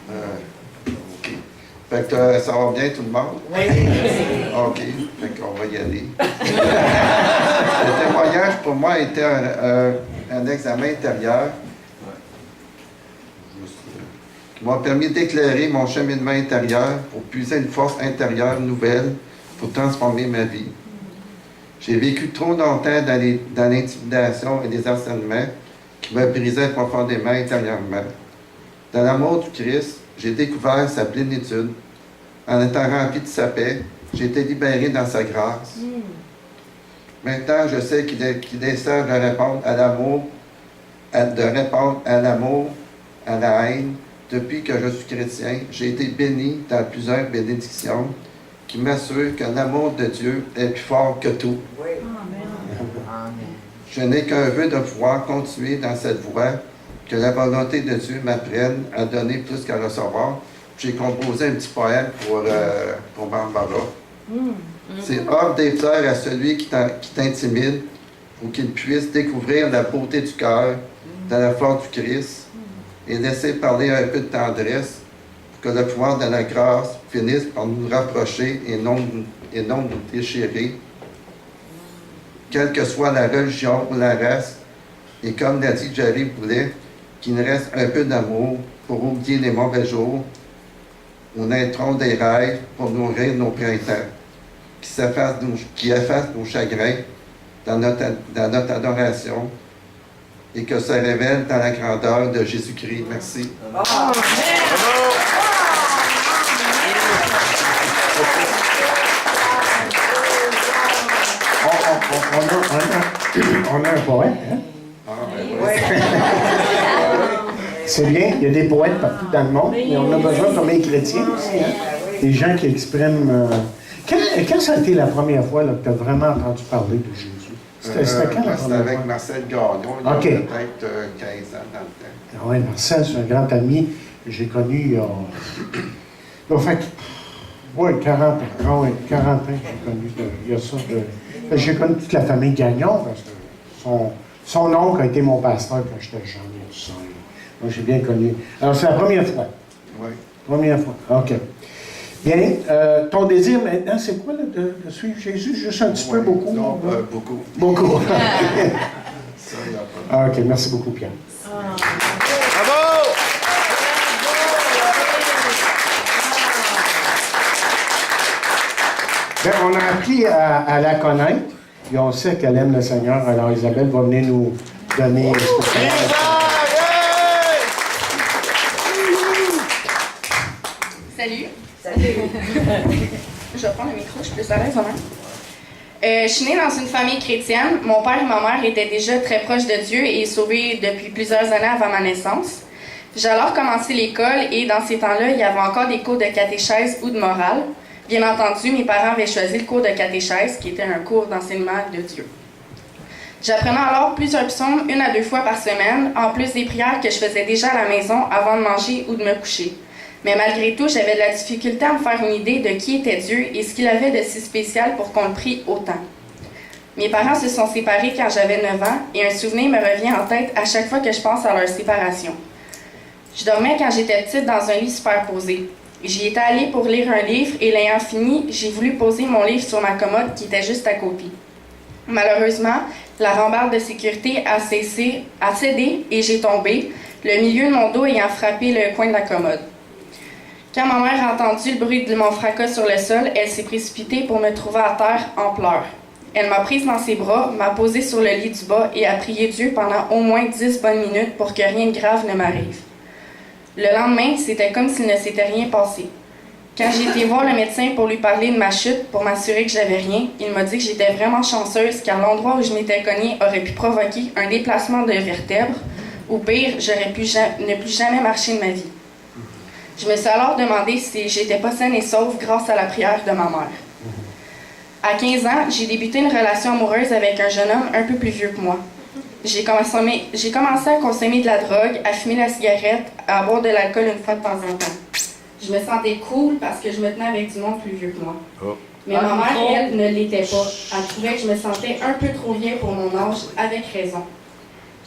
OK. Fait que ça va bien tout le monde? Oui. OK. Fait qu'on va y aller. Le témoignage pour moi était un examen intérieur qui m'a permis d'éclairer mon cheminement intérieur pour puiser une force intérieure nouvelle pour transformer ma vie. J'ai vécu trop longtemps dans l'intimidation et les harcèlements qui me brisaient profondément intérieurement. Dans l'amour du Christ, j'ai découvert sa plénitude. En étant rempli de sa paix, j'ai été libéré dans sa grâce. Maintenant, je sais qu'il est sage de répondre à l'amour, à la haine. Depuis que je suis chrétien, j'ai été béni dans plusieurs bénédictions qui m'assurent que l'amour de Dieu est plus fort que tout. Oui. Amen. Je n'ai qu'un vœu de pouvoir continuer dans cette voie, que la volonté de Dieu m'apprenne à donner plus qu'à recevoir. J'ai composé un petit poème pour Barbara. C'est offre des fleurs à celui qui t'intimide pour qu'il puisse découvrir la beauté du cœur dans la force du Christ et laisser parler un peu de tendresse pour que le pouvoir de la grâce finisse par nous rapprocher et non nous déchirer. Quelle que soit la religion ou la race, et comme l'a dit Jerry Boulet, qu'il nous reste un peu d'amour pour oublier les mauvais jours, où naîtront des rêves pour nourrir nos printemps, qui effacent nos chagrins dans notre adoration et que se révèle dans la grandeur de Jésus-Christ. Merci. On a un poète, hein? C'est bien, il y a des poètes partout dans le monde, mais on a besoin, comme les chrétiens aussi, hein? Des gens qui expriment... Quelle ça a été la première fois là, que tu as vraiment entendu parler de Jésus? C'était quand la C'était première avec fois? Marcel Gagnon, il y a OK. peut-être 15 ans dans le temps. Ah oui, Marcel, c'est un grand ami que j'ai connu il y a... Oui, 40 ans. Ah oui, 40 ans que j'ai connu. Il y a ça. J'ai connu toute la famille Gagnon parce que son oncle a été mon pasteur quand j'étais jeune. Et tout ça. Moi, j'ai bien connu. Alors, c'est la première fois. Oui. Première fois. OK. Bien. Ton désir maintenant, c'est quoi là, de suivre Jésus? Juste un petit peu, beaucoup? Non, beaucoup. Beaucoup. Ça, il n'y a pas. OK, merci beaucoup, Pierre. Bravo! Bien, on a appris à la connaître et on sait qu'elle aime le Seigneur. Alors, Isabelle va venir nous donner ce que Salut. Salut. Je vais prendre le micro, je suis plus à l'aise, vraiment. Je suis née dans une famille chrétienne. Mon père et ma mère étaient déjà très proches de Dieu et sauvés depuis plusieurs années avant ma naissance. J'ai alors commencé l'école et dans ces temps-là, il y avait encore des cours de catéchèse ou de morale. Bien entendu, mes parents avaient choisi le cours de catéchèse, qui était un cours d'enseignement de Dieu. J'apprenais alors plusieurs psaumes 1 à 2 fois par semaine, en plus des prières que je faisais déjà à la maison avant de manger ou de me coucher. Mais malgré tout, j'avais de la difficulté à me faire une idée de qui était Dieu et ce qu'il avait de si spécial pour qu'on le prie autant. Mes parents se sont séparés quand j'avais 9 ans et un souvenir me revient en tête à chaque fois que je pense à leur séparation. Je dormais quand j'étais petite dans un lit superposé. J'y étais allée pour lire un livre et l'ayant fini, j'ai voulu poser mon livre sur ma commode qui était juste à côté. Malheureusement, la rambarde de sécurité a cédé et j'ai tombé, le milieu de mon dos ayant frappé le coin de la commode. Quand ma mère a entendu le bruit de mon fracas sur le sol, elle s'est précipitée pour me trouver à terre en pleurs. Elle m'a prise dans ses bras, m'a posée sur le lit du bas et a prié Dieu pendant au moins 10 bonnes minutes pour que rien de grave ne m'arrive. Le lendemain, c'était comme s'il ne s'était rien passé. Quand j'ai été voir le médecin pour lui parler de ma chute, pour m'assurer que j'avais rien, il m'a dit que j'étais vraiment chanceuse car l'endroit où je m'étais cognée aurait pu provoquer un déplacement de vertèbres, ou pire, j'aurais pu ne plus jamais marcher de ma vie. Je me suis alors demandé si j'étais pas saine et sauve grâce à la prière de ma mère. À 15 ans, j'ai débuté une relation amoureuse avec un jeune homme un peu plus vieux que moi. J'ai commencé à consommer de la drogue, à fumer la cigarette, à boire de l'alcool une fois de temps en temps. Je me sentais cool parce que je me tenais avec du monde plus vieux que moi. Oh. Mais ma mère, elle, ne l'était pas. Elle trouvait que je me sentais un peu trop vieille pour mon âge, avec raison.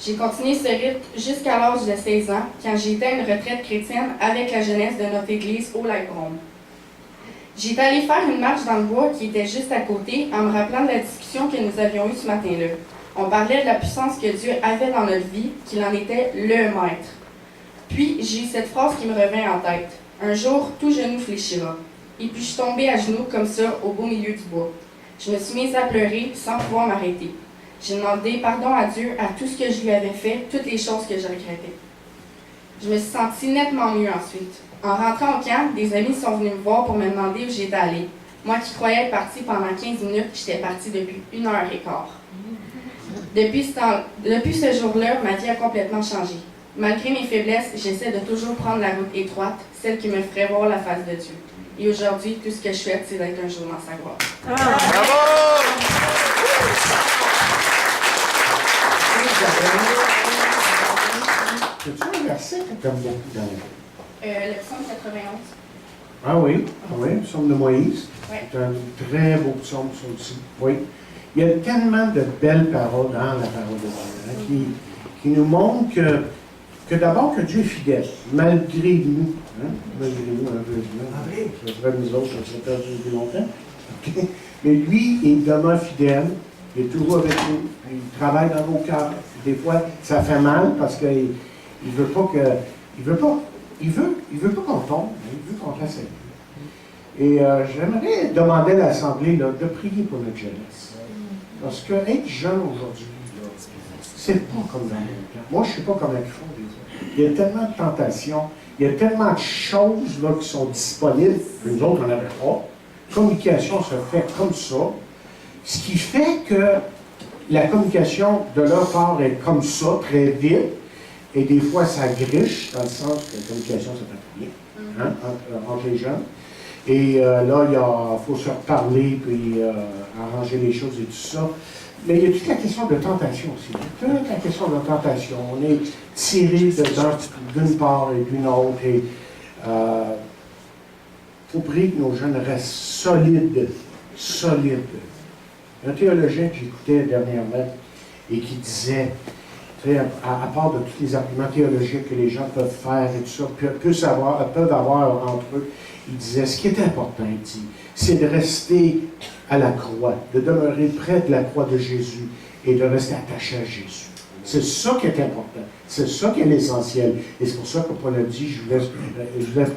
J'ai continué ce rite jusqu'à l'âge de 16 ans, quand j'ai été à une retraite chrétienne avec la jeunesse de notre église au Lac-Brome. J'étais allée faire une marche dans le bois qui était juste à côté en me rappelant de la discussion que nous avions eue ce matin-là. On parlait de la puissance que Dieu avait dans notre vie, qu'il en était le maître. Puis, j'ai eu cette phrase qui me revint en tête. Un jour, tout genou fléchira. Et puis, je suis tombée à genoux comme ça, au beau milieu du bois. Je me suis mise à pleurer sans pouvoir m'arrêter. J'ai demandé pardon à Dieu à tout ce que je lui avais fait, toutes les choses que je regrettais. Je me suis sentie nettement mieux ensuite. En rentrant au camp, des amis sont venus me voir pour me demander où j'étais allée. Moi qui croyais être partie pendant 15 minutes, j'étais partie depuis 1h15. Depuis ce jour-là, ma vie a complètement changé. Malgré mes faiblesses, j'essaie de toujours prendre la route étroite, celle qui me ferait voir la face de Dieu. Et aujourd'hui, tout ce que je souhaite, c'est d'être un jour dans sa gloire. Bravo! C'est-tu un verset que tu aimes beaucoup dans Le psaume 91. Ah oui, le psaume de Moïse. Ouais. C'est un très beau psaume, ça aussi. Oui. Il y a tellement de belles paroles dans la parole de Dieu, hein, qui nous montrent que d'abord que Dieu est fidèle, malgré nous. Hein, malgré nous, un peu. Ça serait nous autres, ça serait perdu depuis longtemps. Okay. Mais lui, il demeure fidèle, il est toujours avec nous, il travaille dans nos cœurs. Des fois, ça fait mal parce qu'il ne veut pas que. Il veut pas qu'on tombe, il veut qu'on fasse avec lui. Et j'aimerais demander à l'Assemblée là, de prier pour notre jeunesse. Parce que être jeune aujourd'hui, c'est pas comme dans le temps. Moi, je ne suis pas comme avec fond des autres. Il y a tellement de tentations, il y a tellement de choses là, qui sont disponibles, que nous autres, on n'avait pas. La communication se fait comme ça. Ce qui fait que la communication de leur part est comme ça, très vite. Et des fois, ça griche, dans le sens que la communication, ça fait rien, hein, entre les jeunes. Et là, il faut se reparler, puis arranger les choses et tout ça. Mais il y a toute la question de tentation aussi. Toute la question de tentation. On est tiré d'une part et d'une autre. Et il faut prier que nos jeunes restent solides. Solides. Il y a un théologien que j'écoutais dernièrement et qui disait, à part de tous les arguments théologiques que les gens peuvent faire et tout ça, peuvent avoir entre eux, il disait, ce qui est important, il dit, c'est de rester à la croix, de demeurer près de la croix de Jésus et de rester attaché à Jésus. C'est ça qui est important. C'est ça qui est l'essentiel. Et c'est pour ça que Paul a dit, je voulais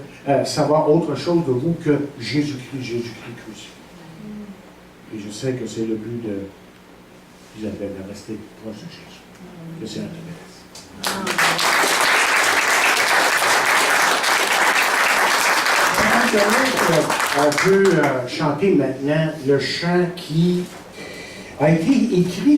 savoir autre chose de vous que Jésus-Christ crucifié. Et je sais que c'est le but d'Isabelle, de rester proche de Jésus. Que c'est intéressant. On peut chanter maintenant le chant qui a été écrit